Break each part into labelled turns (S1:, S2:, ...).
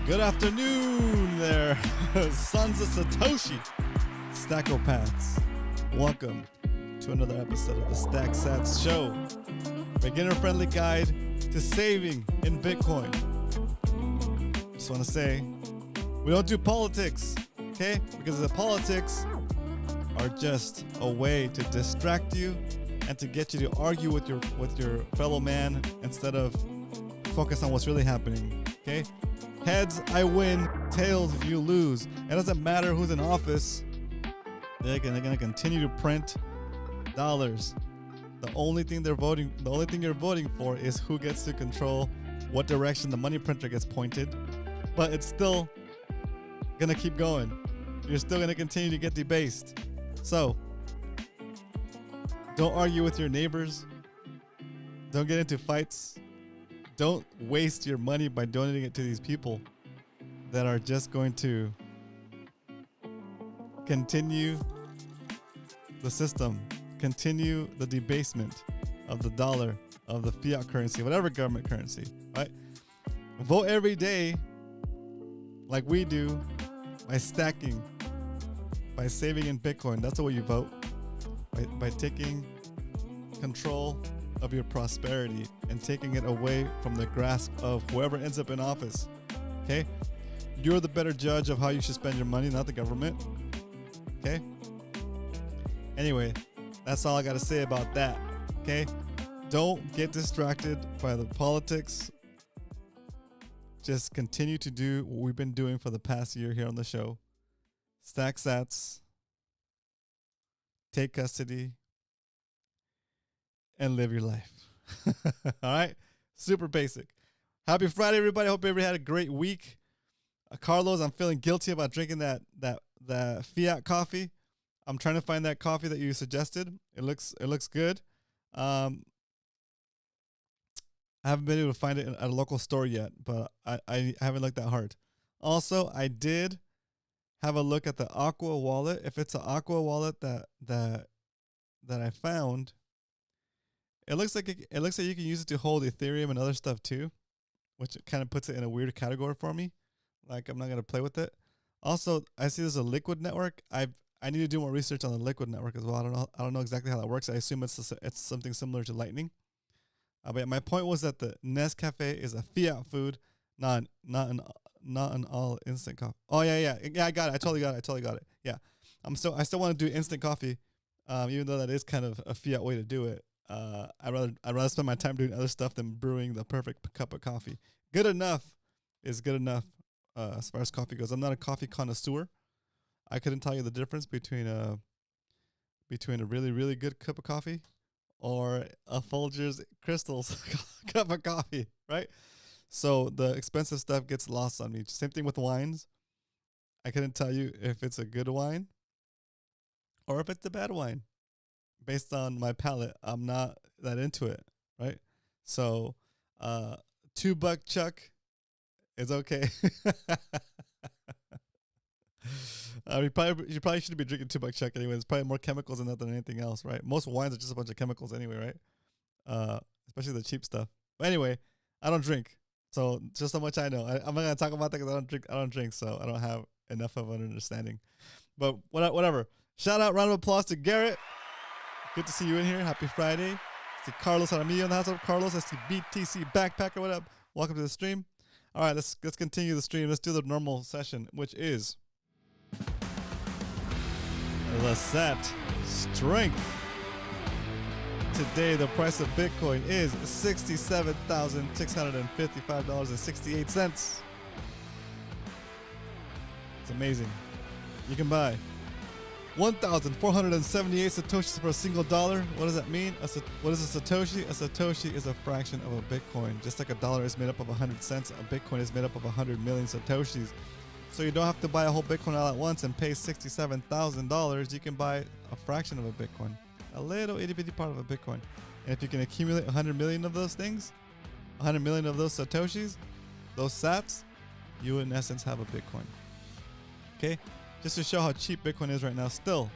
S1: Good afternoon there, sons of Satoshi, Stackopaths. Welcome to another episode of the Stack Sats Show, beginner-friendly guide to saving in Bitcoin. Just want to say, we don't do politics, okay? Because the politics are just a way to distract you and to get you to argue with your fellow man instead of focus on what's really happening, okay? Heads, I win. Tails, you lose. It doesn't matter who's in office. They're gonna continue to print dollars. The only thing you're voting for is who gets to control what direction the money printer gets pointed. But it's still gonna keep going. You're still gonna continue to get debased. So don't argue with your neighbors. Don't get into fights. Don't waste your money by donating it to these people that are just going to continue the system, continue the debasement of the dollar, of the fiat currency, whatever government currency, right? Vote every day like we do by stacking, by saving in Bitcoin. That's the way you vote, by taking control of your prosperity and taking it away from the grasp of whoever ends up in office. Okay? You're the better judge of how you should spend your money, not the government. Okay? Anyway, that's all I got to say about that. Okay? Don't get distracted by the politics. Just continue to do what we've been doing for the past year here on the show. Stack sats. Take custody. And live your life. All right? Super basic. Happy Friday, everybody. Hope everybody had a great week. Carlos, I'm feeling guilty about drinking that fiat coffee. I'm trying to find that coffee that you suggested. It looks good. I haven't been able to find it at a local store yet, but I haven't looked that hard. Also, I did have a look at the Aqua wallet. If it's an Aqua wallet that I found, it looks like you can use it to hold Ethereum and other stuff too, which kind of puts it in a weird category for me. Like, I'm not gonna play with it. Also, I see there's a Liquid network. I need to do more research on the Liquid network as well. I don't know exactly how that works. I assume it's something similar to Lightning. But my point was that the Nescafe is a fiat food, not an all instant coffee. Oh yeah, I got it. I totally got it. Yeah, I still want to do instant coffee, even though that is kind of a fiat way to do it. I'd rather spend my time doing other stuff than brewing the perfect cup of coffee. Good enough is good enough as far as coffee goes. I'm not a coffee connoisseur. I couldn't tell you the difference between a really, really good cup of coffee or a Folgers Crystals cup of coffee, right? So the expensive stuff gets lost on me. Same thing with wines. I couldn't tell you if it's a good wine or if it's a bad wine. Based on my palate, I'm not that into it, right? So, $2 Chuck is okay. You probably shouldn't be drinking $2 Chuck anyway. There's probably more chemicals in that than anything else, right? Most wines are just a bunch of chemicals anyway, right? Especially the cheap stuff. But anyway, I don't drink, so just how much I know. I'm not gonna talk about that because I don't drink, so I don't have enough of an understanding. But whatever. Shout out, round of applause to Garrett. Good to see you in here. Happy Friday. I see Carlos Aramillo in the house. Carlos, I see BTC Backpacker. What up? Welcome to the stream. All right, let's continue the stream. Let's do the normal session, which is the set strength. Today, the price of Bitcoin is $67,655.68. It's amazing. You can buy 1,478 Satoshis for a single dollar. What does that mean? What is a Satoshi? A Satoshi is a fraction of a Bitcoin. Just like a dollar is made up of 100 cents, a Bitcoin is made up of 100 million Satoshis. So you don't have to buy a whole Bitcoin all at once and pay $67,000. You can buy a fraction of a Bitcoin, a little itty bitty part of a Bitcoin. And if you can accumulate 100 million of those things, 100 million of those Satoshis, those sats, you in essence have a Bitcoin. Okay? Just to show how cheap Bitcoin is right now still.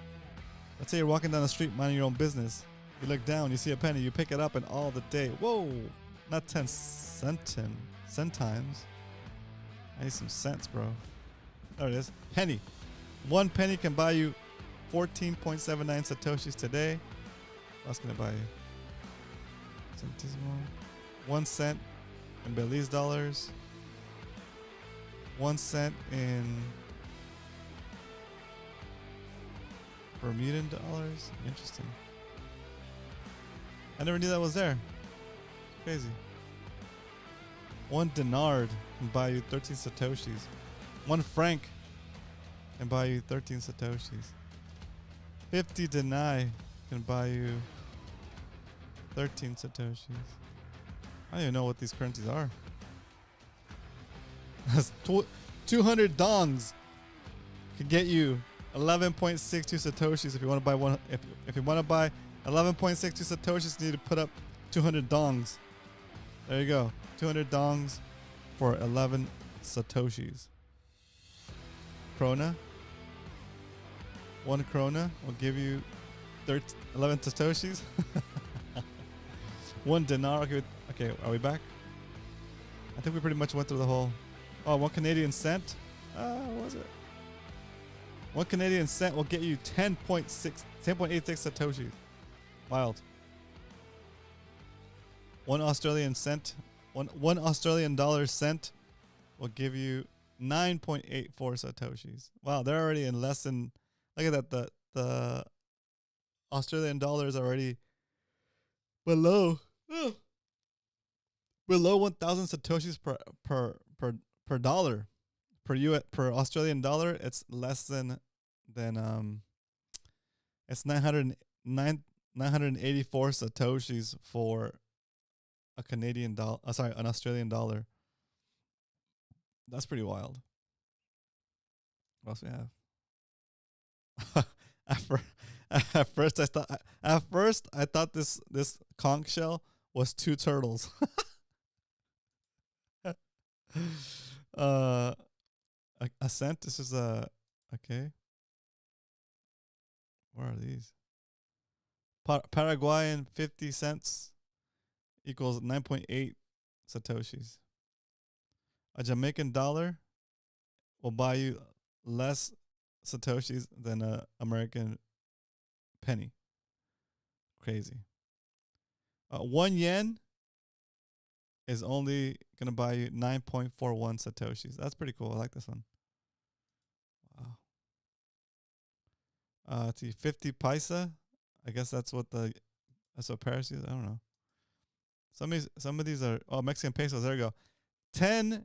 S1: Let's say you're walking down the street minding your own business. You look down, you see a penny, you pick it up, and all the day, whoa, not 10 centimes. I need some cents, bro. There it is. Penny. 1 penny can buy you 14.79 satoshis today. What's gonna buy you? Centesimo. 1 cent in Belize dollars. 1 cent in Bermudan dollars. Interesting. I never knew that was there. It's crazy. 1 dinar can buy you 13 satoshis. 1 franc can buy you 13 satoshis. 50 denai can buy you 13 satoshis. I don't even know what these currencies are. 200 dongs can get you 11.62 satoshis if you want to buy one. If you want to buy 11.62 satoshis, you need to put up 200 dongs. There you go. 200 dongs for 11 satoshis. Krona. 1 krona will give you 11 satoshis. 1 dinar. Okay, are we back? I think we pretty much went through the whole. Oh, 1 Canadian cent. What was it? 1 Canadian cent will get you 10.86 satoshis. Wild. 1 Australian cent. One Australian dollar cent will give you 9.84 satoshis. Wow, they're already in less than. Look at that. The Australian dollar is already below 1,000 satoshis per dollar. Per Australian dollar, it's less than it's 984 satoshis for a Canadian dollar. Sorry, an Australian dollar. That's pretty wild. What else we have? At first I thought this conch shell was 2 turtles. A cent. This is a okay. Where are these? Paraguayan 50 cents equals 9.8 satoshis. A Jamaican dollar will buy you less satoshis than a American penny. Crazy. 1 yen is only gonna buy you 9.41 satoshis. That's pretty cool. I like this one. Wow. 50 paisa. I guess that's what Paris is. I don't know. Some of these are Mexican pesos. There you go. 10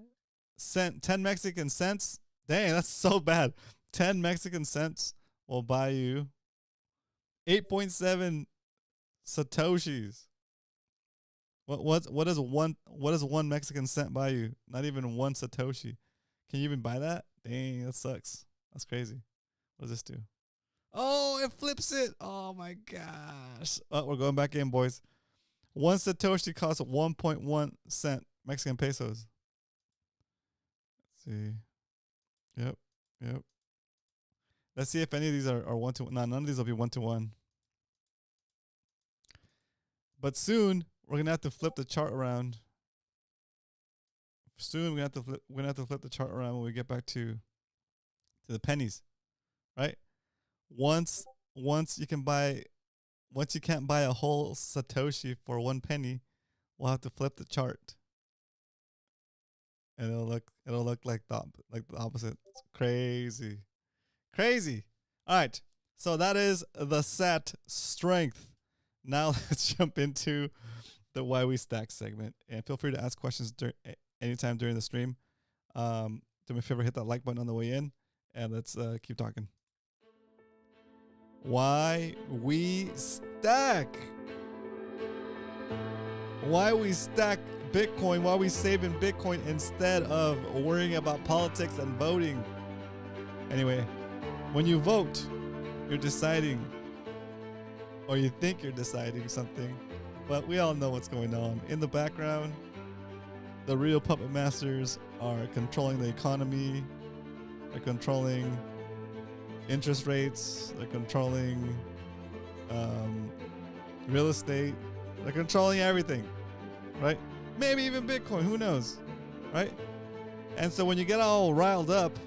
S1: Mexican cents. Dang, that's so bad. 10 Mexican cents will buy you 8.7 satoshis. What does one Mexican cent buy you? Not even 1 satoshi. Can you even buy that? Dang, that sucks. That's crazy. What does this do? Oh, it flips it. Oh my gosh. Oh, we're going back in, boys. 1 satoshi costs 1.1 cent Mexican pesos. Let's see. Yep. Let's see if any of these are 1-to-1. No, none of these will be 1-to-1. But soon we're gonna have to flip the chart around. Soon we're gonna have to flip the chart around when we get back to the pennies, right? Once you can't buy a whole satoshi for 1 penny, we'll have to flip the chart, and it'll look like the opposite. It's crazy. All right, so that is the SAT strength. Now let's jump into the Why We Stack segment, and feel free to ask questions anytime during the stream. Do me a favor, hit that like button on the way in, and let's keep talking. Why we stack? Why we stack Bitcoin? Why we saving Bitcoin instead of worrying about politics and voting? Anyway, when you vote, you're deciding, or you think you're deciding something, but we all know what's going on. In the background, the real puppet masters are controlling the economy, they're controlling interest rates, they're controlling real estate, they're controlling everything, right? Maybe even Bitcoin, who knows, right? And so when you get all riled up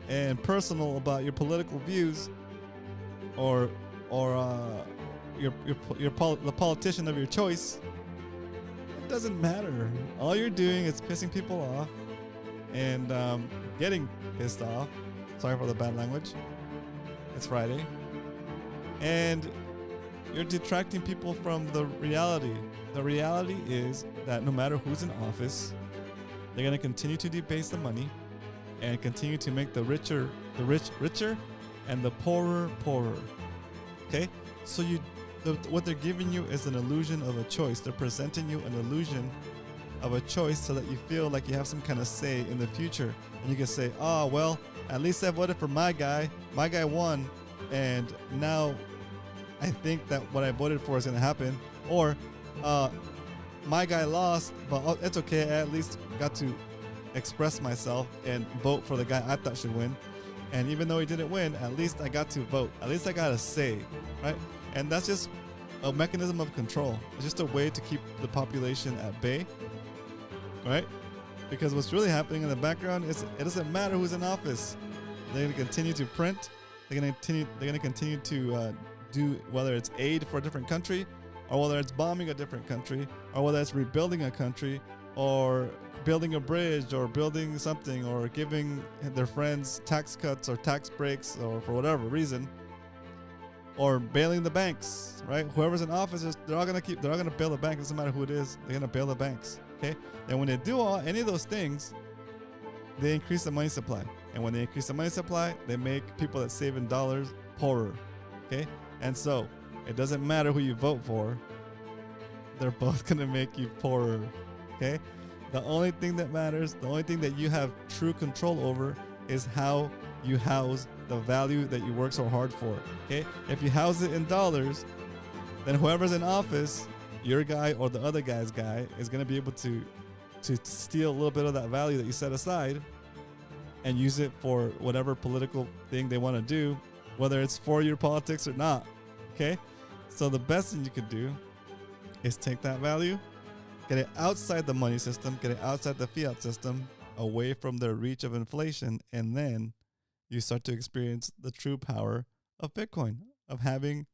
S1: and personal about your political views, or the politician of your choice, it doesn't matter. All you're doing is pissing people off and getting pissed off. Sorry for the bad language. It's Friday. And you're detracting people from the reality. The reality is that no matter who's in office, they're going to continue to debase the money and continue to make the rich richer and the poorer poorer. Okay? So what they're giving you is an illusion of a choice. They're presenting you an illusion of a choice so that you feel like you have some kind of say in the future. And you can say, oh, well, at least I voted for my guy. My guy won. And now I think that what I voted for is going to happen. Or my guy lost, but it's okay. I at least got to express myself and vote for the guy I thought should win. And even though he didn't win, at least I got to vote. At least I got a say, right? And that's just a mechanism of control. It's just a way to keep the population at bay, right? Because what's really happening in the background is it doesn't matter who's in office. They're going to continue to print. They're going to continue to do, whether it's aid for a different country, or whether it's bombing a different country, or whether it's rebuilding a country, or building a bridge, or building something, or giving their friends tax cuts or tax breaks, or for whatever reason, or bailing the banks, right? Whoever's in office, they're all going to bail the bank. It doesn't matter who it is. They're going to bail the banks, okay? And when they do any of those things, they increase the money supply. And when they increase the money supply, they make people that save in dollars poorer, okay? And so it doesn't matter who you vote for. They're both going to make you poorer, okay? The only thing that matters, the only thing that you have true control over is how you house the value that you work so hard for, okay? If you house it in dollars, then whoever's in office, your guy or the other guy's guy, is going to be able to steal a little bit of that value that you set aside and use it for whatever political thing they want to do, whether it's for your politics or not, okay? So the best thing you could do is take that value, get it outside the money system, get it outside the fiat system, away from the reach of inflation, and then you start to experience the true power of Bitcoin, of having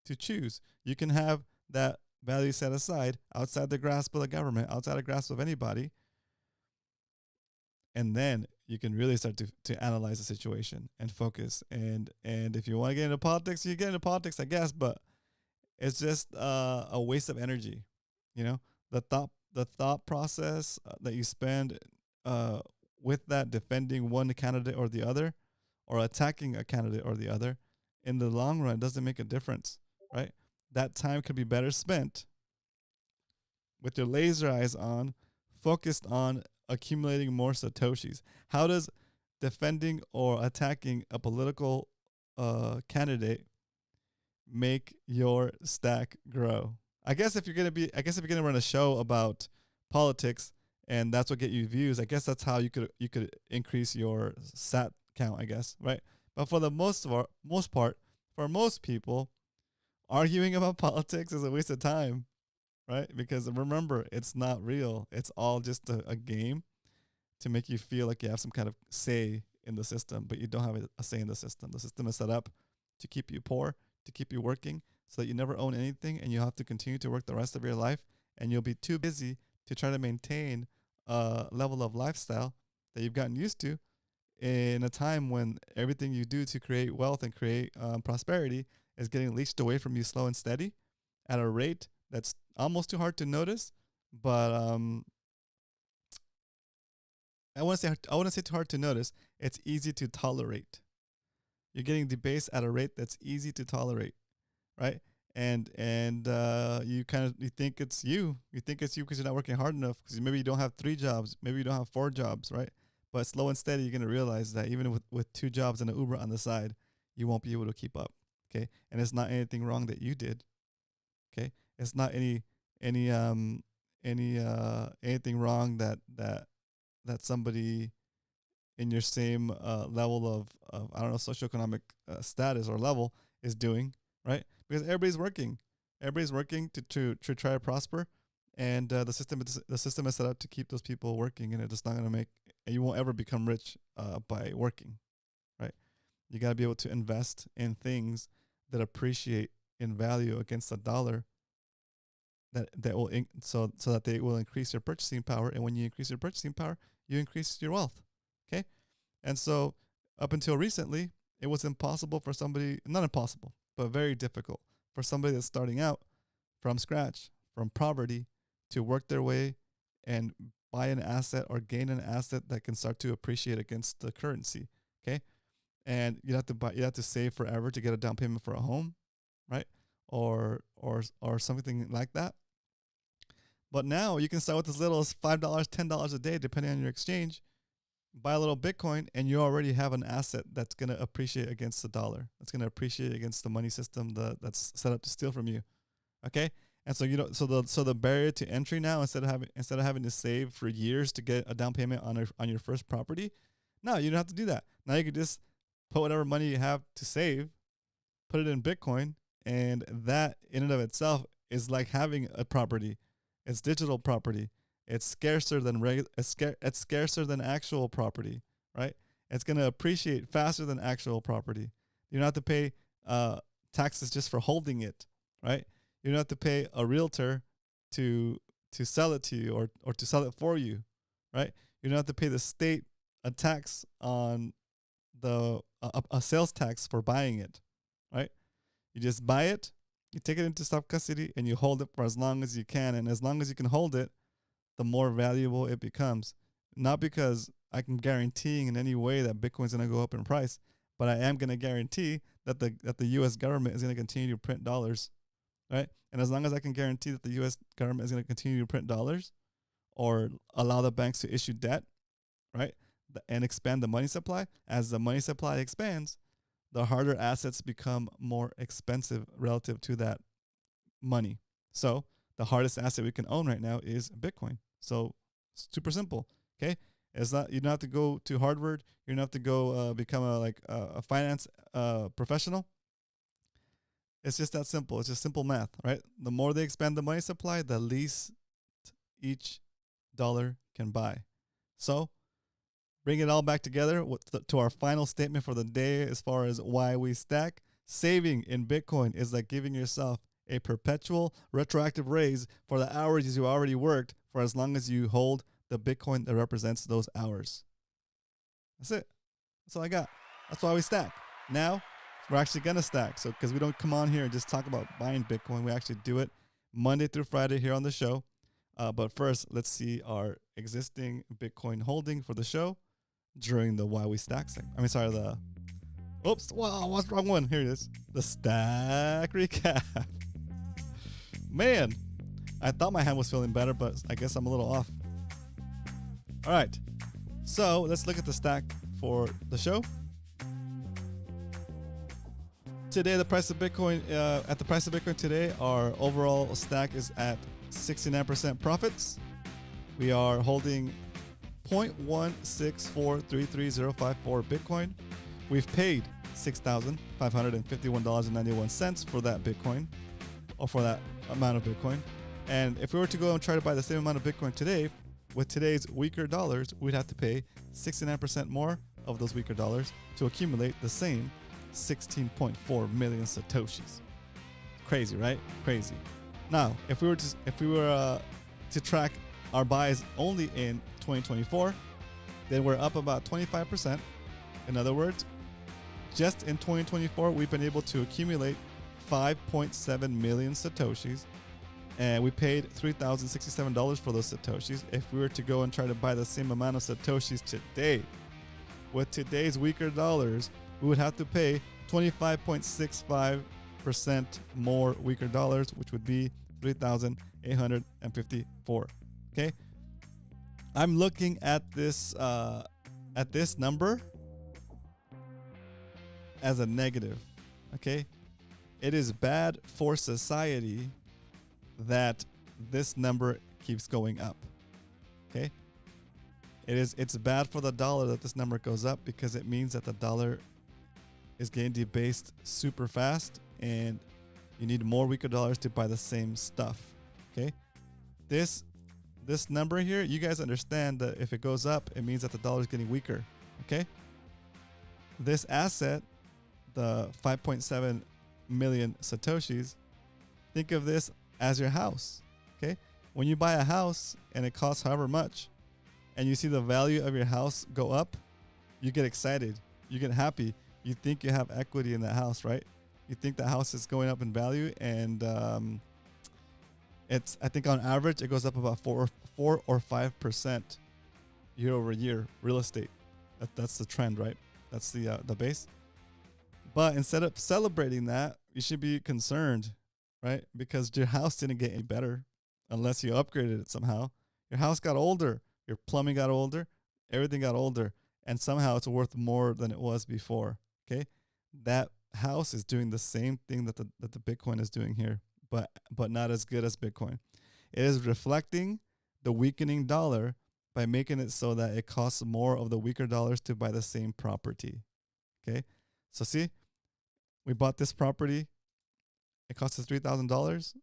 S1: to choose. You can have that value set aside outside the grasp of the government, outside the grasp of anybody, and then you can really start to analyze the situation and focus. And if you want to get into politics, you get into politics, I guess, but it's just a waste of energy. You know, the thought process that you spend with that, defending one candidate or the other, or attacking a candidate or the other, in the long run doesn't make a difference, right? That time could be better spent with your laser eyes on, focused on accumulating more Satoshis. How does defending or attacking a political candidate make your stack grow? I guess if you're gonna run a show about politics and that's what get you views, I guess that's how you could increase your sat count, I guess, right? But for the most part, for most people, arguing about politics is a waste of time, right? Because remember, it's not real. It's all just a game to make you feel like you have some kind of say in the system, but you don't have a say in the system. The system is set up to keep you poor, to keep you working, so that you never own anything and you have to continue to work the rest of your life, and you'll be too busy to try to maintain a level of lifestyle that you've gotten used to in a time when everything you do to create wealth and create prosperity is getting leached away from you slow and steady at a rate that's almost too hard to notice. But I wouldn't say too hard to notice. It's easy to tolerate. You're getting debased at a rate that's easy to tolerate, right? And you think it's you. You think it's you because you're not working hard enough, because maybe you don't have 3 jobs, maybe you don't have 4 jobs, right? But slow and steady, you're going to realize that even with 2 jobs and an Uber on the side, you won't be able to keep up, okay? And it's not anything wrong that you did, okay? It's not anything wrong that somebody in your same level of I don't know, socioeconomic status or level is doing, right? Because everybody's working to try to prosper, and the system is set up to keep those people working, and it's not going to make and you won't ever become rich by working, right? You got to be able to invest in things that appreciate in value against the dollar, that will so that they will increase your purchasing power. And when you increase your purchasing power, you increase your wealth. Okay, and so up until recently, it was impossible for somebody, not impossible, but very difficult for somebody that's starting out from scratch, from poverty, to work their way and buy an asset or gain an asset that can start to appreciate against the currency. Okay, and you have to save forever to get a down payment for a home, right? Or something like that. But now you can start with as little as $5, $10 a day, depending on your exchange. Buy a little Bitcoin, and you already have an asset that's going to appreciate against the dollar. That's going to appreciate against the money system that's set up to steal from you. Okay, and so so the barrier to entry now, instead of having to save for years to get a down payment on your first property, no, you don't have to do that. Now you can just put whatever money you have to save, put it in Bitcoin, and that in and of itself is like having a property. It's digital property. It's scarcer than it's scarcer than actual property, right? It's going to appreciate faster than actual property. You don't have to pay taxes just for holding it, right? You don't have to pay a realtor to sell it to you or to sell it for you, right? You don't have to pay the state a tax on a sales tax for buying it, right? You just buy it, you take it into self custody, and you hold it for as long as you can. And as long as you can hold it, the more valuable it becomes. Not because I can guarantee in any way that Bitcoin's going to go up in price, but I am going to guarantee that the U.S. government is going to continue to print dollars, right? And as long as I can guarantee that the U.S. government is going to continue to print dollars or allow the banks to issue debt, right, and expand the money supply, as the money supply expands, the harder assets become more expensive relative to that money. So the hardest asset we can own right now is Bitcoin. So super simple. Okay, it's not, you don't have to go to Harvard. You don't have to go become a finance professional. It's just that simple. It's just simple math, right? The more they expand the money supply, the least each dollar can buy. So bring it all back together to our final statement for the day as far as why we stack. Saving in Bitcoin is like giving yourself a perpetual retroactive raise for the hours you already worked for as long as you hold the Bitcoin that represents those hours. That's it. That's all I got. That's why we stack. Now, we're actually going to stack. So, because we don't come on here and just talk about buying Bitcoin, we actually do it Monday through Friday here on the show. But first, let's see our existing Bitcoin holding for the show during the Why We Stack segment. Oops, wow, what's the wrong one? Here it is. The stack recap. Man, I thought my hand was feeling better, but I guess I'm a little off. All right, so let's look at the stack for the show. Today, the price of Bitcoin, at the price of Bitcoin today, our overall stack is at 69% profits. We are holding 0.1643354 Bitcoin. We've paid $6,551.91 for that Bitcoin, or for that amount of Bitcoin. And if we were to go and try to buy the same amount of Bitcoin today, with today's weaker dollars, we'd have to pay 69% more of those weaker dollars to accumulate the same 16.4 million Satoshis. Crazy, right? Crazy. Now, if we were to track our buys only in 2024, then we're up about 25%. In other words, just in 2024, we've been able to accumulate 5.7 million Satoshis, and we paid $3,067 for those Satoshis. If we were to go and try to buy the same amount of Satoshis today, with today's weaker dollars, we would have to pay 25.65% more weaker dollars, which would be 3,854. Okay, I'm looking at this number as a negative. Okay, it is bad for society that this number keeps going up. Okay, it's bad for the dollar that this number goes up, because it means that the dollar is getting debased super fast, and you need more weaker dollars to buy the same stuff. Okay, this this number here, you guys understand that if it goes up, it means that the dollar is getting weaker. Okay. This asset, the 5.7 million Satoshis, think of this as your house. Okay. When you buy a house and it costs however much, and you see the value of your house go up, you get excited. You get happy. You think you have equity in that house, right? You think the house is going up in value, and I think on average it goes up about 4 or 5% year over year. Real estate, that's the trend, right? That's the base. But instead of celebrating that, you should be concerned, right? Because your house didn't get any better unless you upgraded it somehow. Your house got older, your plumbing got older, everything got older, and somehow it's worth more than it was before. Okay, that house is doing the same thing that the Bitcoin is doing here, but not as good as Bitcoin. It is reflecting the weakening dollar by making it so that it costs more of the weaker dollars to buy the same property. Okay, so see, we bought this property. It cost us $3,000,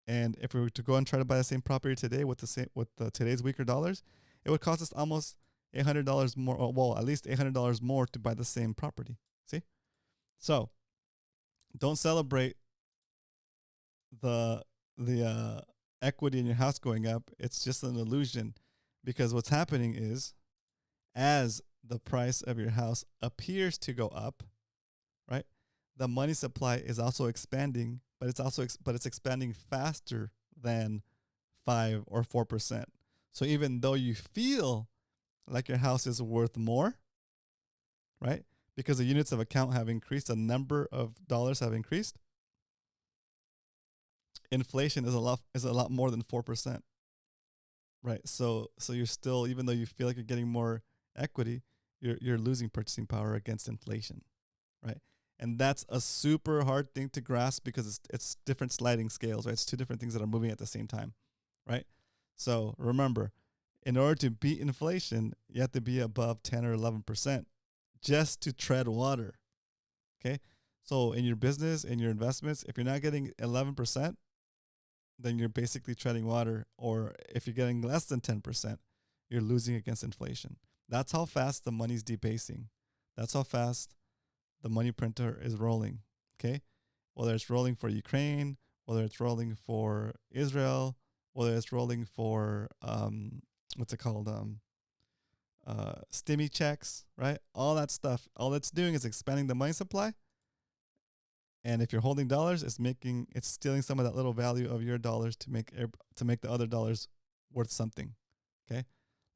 S1: and if we were to go and try to buy the same property today with today's weaker dollars, it would cost us almost $800 more. Well, at least $800 more to buy the same property. See, so don't celebrate the equity in your house going up. It's just an illusion, because what's happening is, as the price of your house appears to go up, right, the money supply is also expanding, but it's expanding faster than 5 or 4%. So even though you feel like your house is worth more, right, because the units of account have increased, the number of dollars have increased, inflation is a lot more than 4%, right? So you're still, even though you feel like you're getting more equity, you're losing purchasing power against inflation, right? And that's a super hard thing to grasp, because it's different sliding scales, right? It's two different things that are moving at the same time, right? So remember, in order to beat inflation, you have to be above 10 or 11% just to tread water. Okay. So in your business, in your investments, if you're not getting 11%, then you're basically treading water. Or if you're getting less than 10%, you're losing against inflation. That's how fast the money's debasing. That's how fast the money printer is rolling. Okay. Whether it's rolling for Ukraine, whether it's rolling for Israel, whether it's rolling for, what's it called? Stimmy checks, right? All that stuff. All it's doing is expanding the money supply. And if you're holding dollars, it's stealing some of that little value of your dollars to make the other dollars worth something. Okay,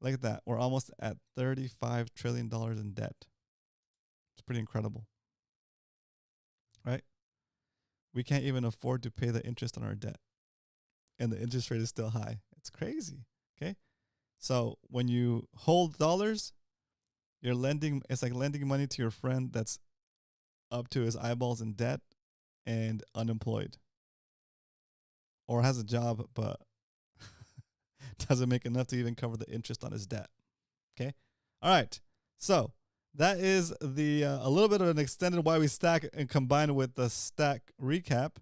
S1: look at that. We're almost at $35 trillion in debt. It's pretty incredible, right? We can't even afford to pay the interest on our debt, and the interest rate is still high. It's crazy. Okay, so when you hold dollars, you're lending. It's like lending money to your friend that's up to his eyeballs in debt and unemployed, or has a job but doesn't make enough to even cover the interest on his debt. Okay, all right. So that is a little bit of an extended why we stack, and combined with the stack recap.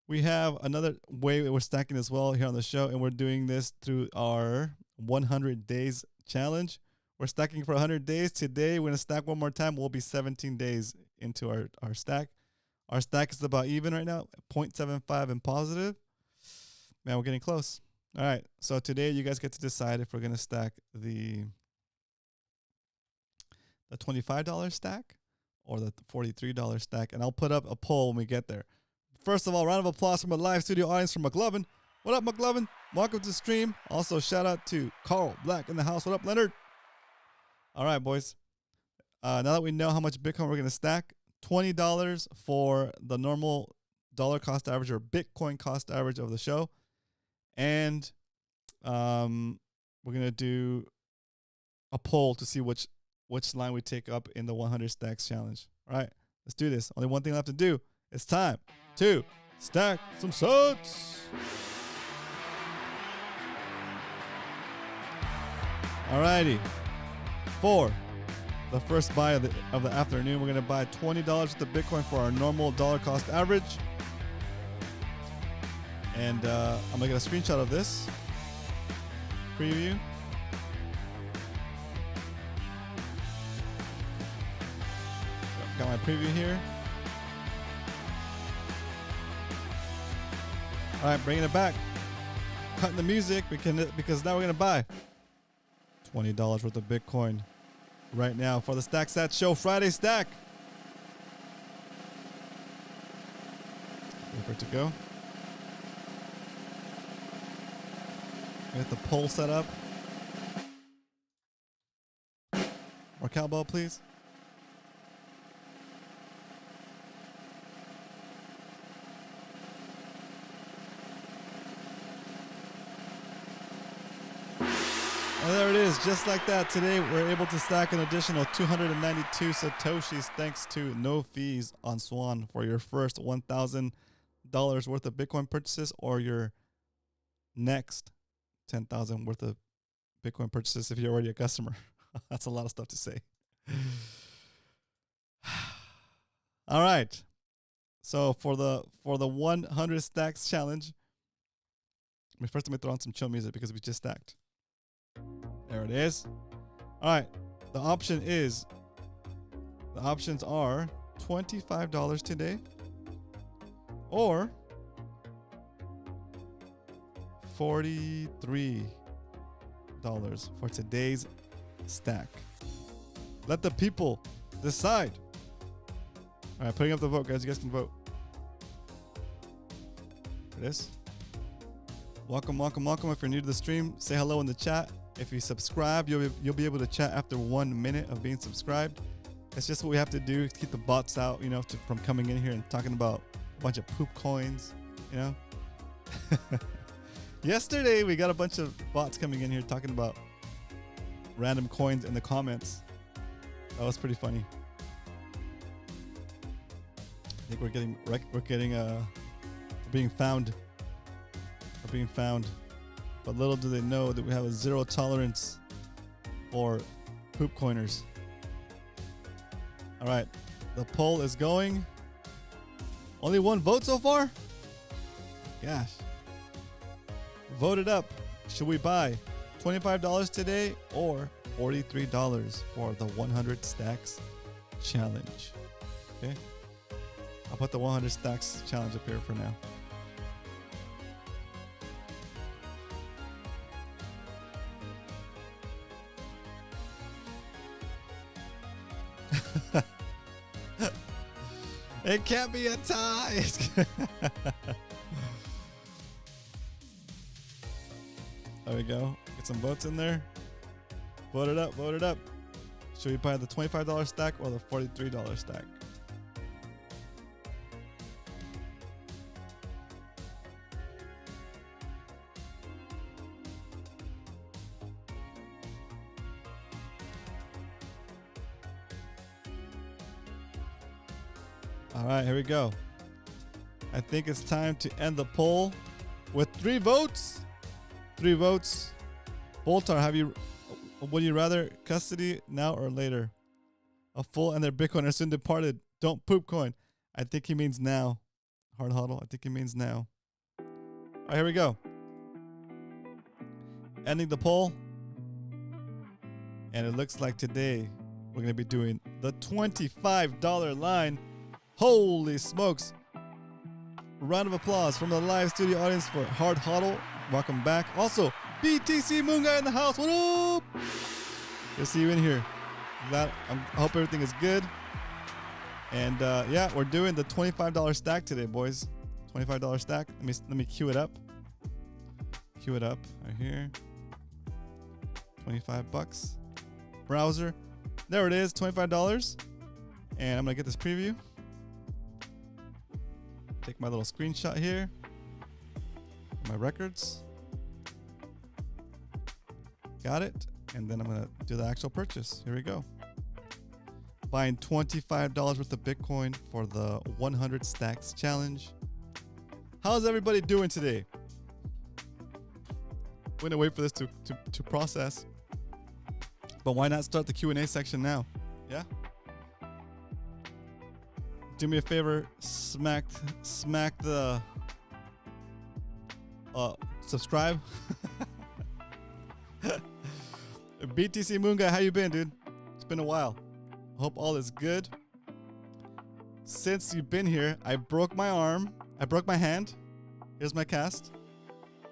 S1: We have another way we're stacking as well here on the show, and we're doing this through our 100 days challenge. We're stacking for 100 days. Today, we're going to stack one more time. We'll be 17 days into our stack. Our stack is about even right now, 0.75 in positive. Man, we're getting close. All right. So today, you guys get to decide if we're going to stack the $25 stack or the $43 stack. And I'll put up a poll when we get there. First of all, round of applause from a live studio audience from McLovin. What up, McLovin? Welcome to the stream. Also, shout out to Carl Black in the house. What up, Leonard? All right, boys. Now that we know how much Bitcoin we're going to stack, $20 for the normal dollar cost average or Bitcoin cost average of the show. And we're going to do a poll to see which line we take up in the 100 stacks challenge. All right, let's do this. Only one thing left to do. It's time to stack some sats. All righty. For the first buy of the afternoon, we're going to buy $20 worth of Bitcoin for our normal dollar cost average. And I'm gonna get a screenshot of this preview. Got my preview here. All right, bringing it back. Cutting the music because now we're gonna buy $20 worth of Bitcoin right now for the Stack Sat Show Friday stack. Wait for it to go. Get the poll set up. More cowbell, please. And there it is, just like that. Today, we're able to stack an additional 292 Satoshis thanks to no fees on Swan for your first $1,000 worth of Bitcoin purchases or your next 10,000 worth of Bitcoin purchases if you're already a customer. That's a lot of stuff to say. All right. So for the 100 stacks challenge, first let me throw on some chill music because we just stacked. There it is. All right. The options are $25 today or $43 for today's stack. Let the people decide. All right, putting up the vote, guys. You guys can vote. There it is. Welcome, welcome, welcome. If you're new to the stream, say hello in the chat. If you subscribe, you'll be able to chat after 1 minute of being subscribed. It's just what we have to do to keep the bots out, from coming in here and talking about a bunch of poop coins, Yesterday, we got a bunch of bots coming in here talking about random coins in the comments. That was pretty funny. I think we're being found. We're being found. But little do they know that we have a zero tolerance for poop coiners. All right, the poll is going. Only one vote so far? Gosh. Vote it up. Should we buy $25 today or $43 for the 100 stacks challenge? Okay. I'll put the 100 stacks challenge up here for now. It can't be a tie. There we go. Get some votes in there. Vote it up. Vote it up. Should we buy the $25 stack or the $43 stack? All right, here we go. I think it's time to end the poll with 3 votes. 3 votes. Boltar, would you rather custody now or later? A fool and their Bitcoin are soon departed. Don't poop coin. I think he means now. Hard huddle. I think he means now. All right, here we go. Ending the poll. And it looks like today we're going to be doing the $25 line. Holy smokes. Round of applause from the live studio audience for Hard Huddle. Welcome back. Also, BTC Moon Guy in the house. What up? Good to see you in here. I hope everything is good. And yeah, we're doing the $25 stack today, boys. $25 stack. Let me queue it up. Queue it up right here. 25 bucks. Browser. There it is, $25. And I'm gonna get this preview. Take my little screenshot here. My records. Got it. And then I'm going to do the actual purchase. Here we go. Buying $25 worth of Bitcoin for the 100 stacks challenge. How's everybody doing today? We're going to wait for this to process. But why not start the Q&A section now? Yeah? Do me a favor, smack the subscribe. BTC Moon Guy, how you been, dude? It's been a while. Hope all is good. Since you've been here, I broke my arm. I broke my hand. Here's my cast.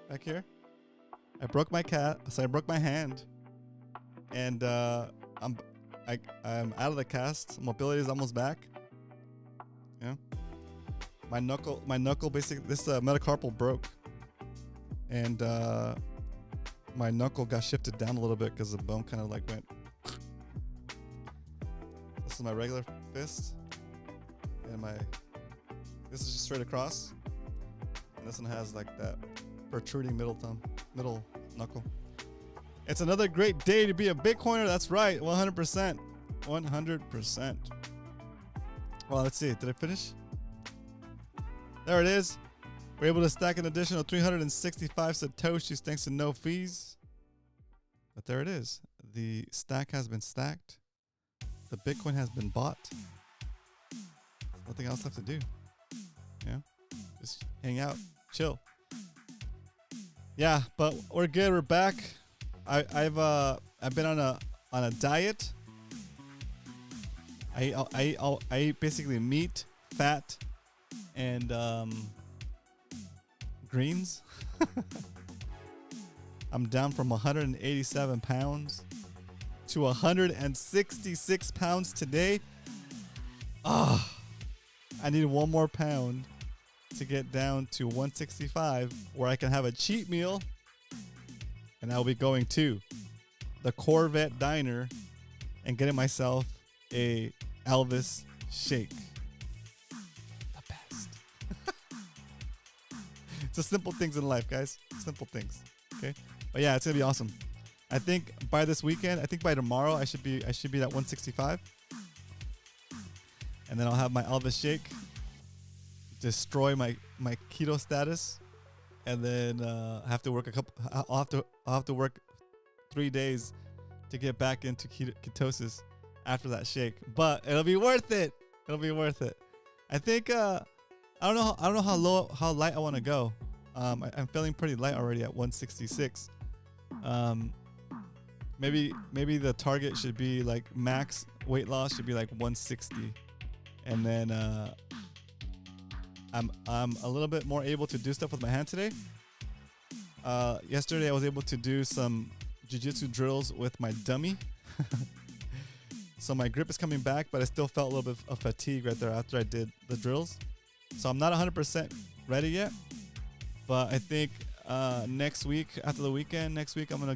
S1: Back here. I broke my so I broke my hand. And I'm out of the cast. Mobility is almost back. Yeah. My knuckle basically, this metacarpal broke. And my knuckle got shifted down a little bit because the bone kind of like went. This is my regular fist. And this is just straight across. And this one has like that protruding middle knuckle. It's another great day to be a Bitcoiner. That's right. 100%. 100%. Well, let's see. Did I finish? There it is. We're able to stack an additional 365 Satoshis thanks to no fees. But there it is. The stack has been stacked. The Bitcoin has been bought. Nothing else left to do. Yeah. Just hang out. Chill. Yeah, but we're good. We're back. I've been on a diet. I eat basically meat, fat, and greens. I'm down from 187 pounds to 166 pounds today. I need 1 more pound to get down to 165, where I can have a cheat meal. And I'll be going to the Corvette Diner and getting myself a Elvis shake. The best. It's the simple things in life, guys. Simple things. Okay. But yeah, it's gonna be awesome. I think by this weekend, by tomorrow, I should be at 165. And then I'll have my Elvis shake, destroy my keto status, and then I have to work I'll have to work 3 days to get back into ketosis after that shake. But it'll be worth it. It'll be worth it. I think I don't know how light I want to go. I'm feeling pretty light already at 166. Maybe the target should be like max weight loss should be like 160, and then I'm a little bit more able to do stuff with my hand today. Yesterday I was able to do some jiu-jitsu drills with my dummy. So my grip is coming back, but I still felt a little bit of fatigue right there after I did the drills. So I'm not 100% ready yet, but I think next week, after the weekend, next week I'm gonna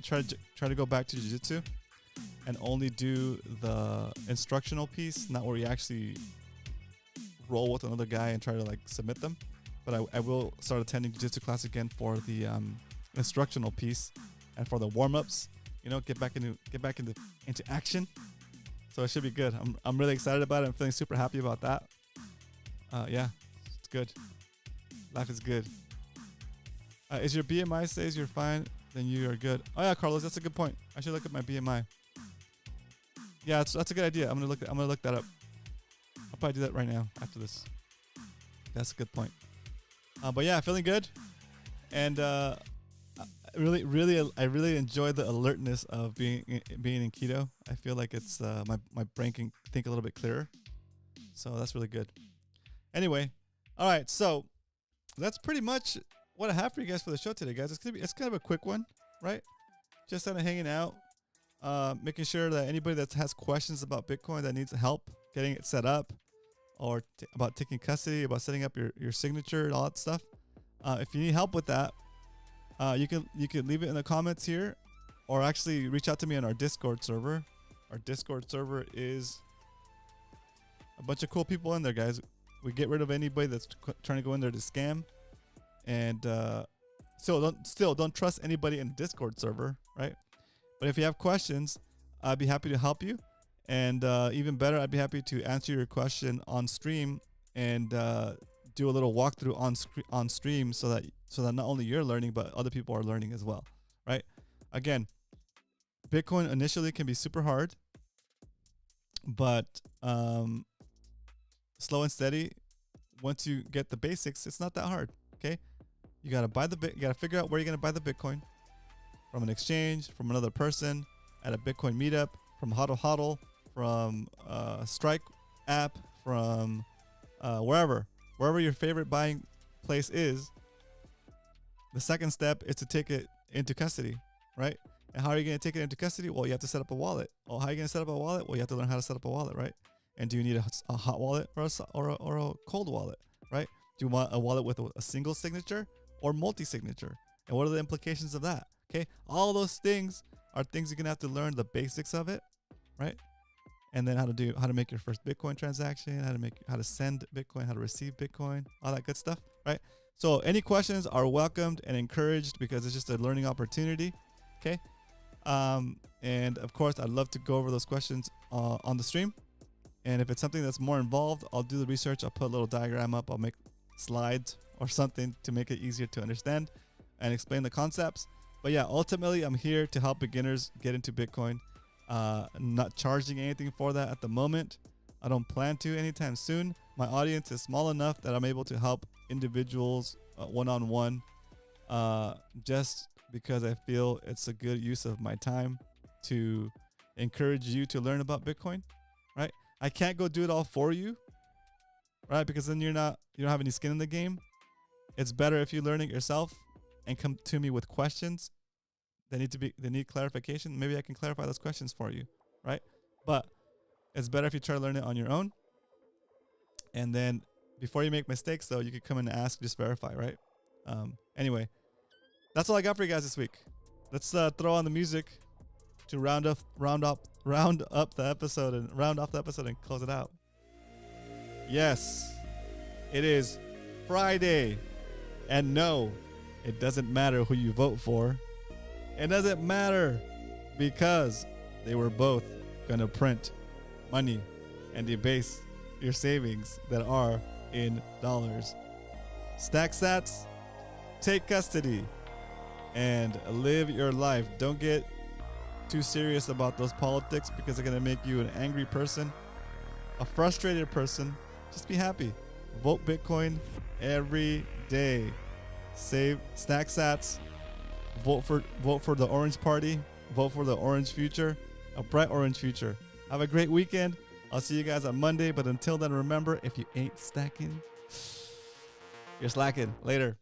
S1: try to go back to jiu-jitsu and only do the instructional piece, not where you actually roll with another guy and try to like submit them. But I will start attending jiu-jitsu class again for the instructional piece and for the warm-ups. You know, get back into action. So it should be good. I'm really excited about it. I'm feeling super happy about that. Yeah, it's good. Life is good. Is your BMI says you're fine, then you are good. Oh yeah, Carlos, that's a good point. I should look at my BMI. Yeah, that's a good idea. I'm gonna look that up. I'll probably do that right now after this. That's a good point. But yeah, feeling good, and I really enjoy the alertness of being in keto. I feel like it's my brain can think a little bit clearer, so that's really good. Anyway, all right, so that's pretty much what I have for you guys for the show today, guys. It's kind of a quick one, right? Just kind of hanging out, making sure that anybody that has questions about Bitcoin, that needs help getting it set up, or about taking custody, about setting up your signature and all that stuff. If you need help with that, you can leave it in the comments here, or actually reach out to me on our Discord server. Our Discord server is a bunch of cool people in there, guys. We get rid of anybody that's trying to go in there to scam, and still don't trust anybody in the Discord server, right? But if you have questions, I'd be happy to help you, and even better, I'd be happy to answer your question on stream and do a little walkthrough on stream, so that not only you're learning, but other people are learning as well, right? Again, Bitcoin initially can be super hard, but slow and steady. Once you get the basics, it's not that hard. Okay, You gotta you gotta figure out where you're gonna buy the Bitcoin, from an exchange, from another person, at a Bitcoin meetup, from Hodl Hodl, from Strike app, from wherever your favorite buying place is. The second step is to take it into custody, right? And how are you going to take it into custody? Well, you have to set up a wallet. Oh, how are you going to set up a wallet? Well, you have to learn how to set up a wallet, right? And do you need a hot wallet or a cold wallet, right? Do you want a wallet with a single signature or multi-signature? And what are the implications of that? Okay, all those things are things you're going to have to learn the basics of it, right? And then how to make your first Bitcoin transaction, how to send Bitcoin, how to receive Bitcoin, all that good stuff, right? So any questions are welcomed and encouraged because it's just a learning opportunity, okay? And of course, I'd love to go over those questions on the stream. And if it's something that's more involved, I'll do the research. I'll put a little diagram up. I'll make slides or something to make it easier to understand and explain the concepts. But yeah, ultimately, I'm here to help beginners get into Bitcoin. I'm not charging anything for that at the moment. I don't plan to anytime soon. My audience is small enough that I'm able to help individuals one-on-one, just because I feel it's a good use of my time to encourage you to learn about Bitcoin, right? I can't go do it all for you, right? Because then you don't have any skin in the game. It's better if you learn it yourself and come to me with questions they need clarification. Maybe I can clarify those questions for you, right? But it's better if you try to learn it on your own. And then before you make mistakes, though, you could come and ask, just verify, right? Anyway, that's all I got for you guys this week. Let's throw on the music to round off the episode and close it out. Yes, it is Friday, and no, it doesn't matter who you vote for. It doesn't matter because they were both gonna print money and debase your savings that are in dollars. Stack sats, take custody, and live your life. Don't get too serious about those politics because they're gonna make you an angry person, a frustrated person. Just be happy. Vote Bitcoin every day. Save, stack sats. Vote for the orange party. Vote for the orange future, a bright orange future. Have a great weekend. I'll see you guys on Monday. But until then, remember, if you ain't stacking, you're slacking. Later.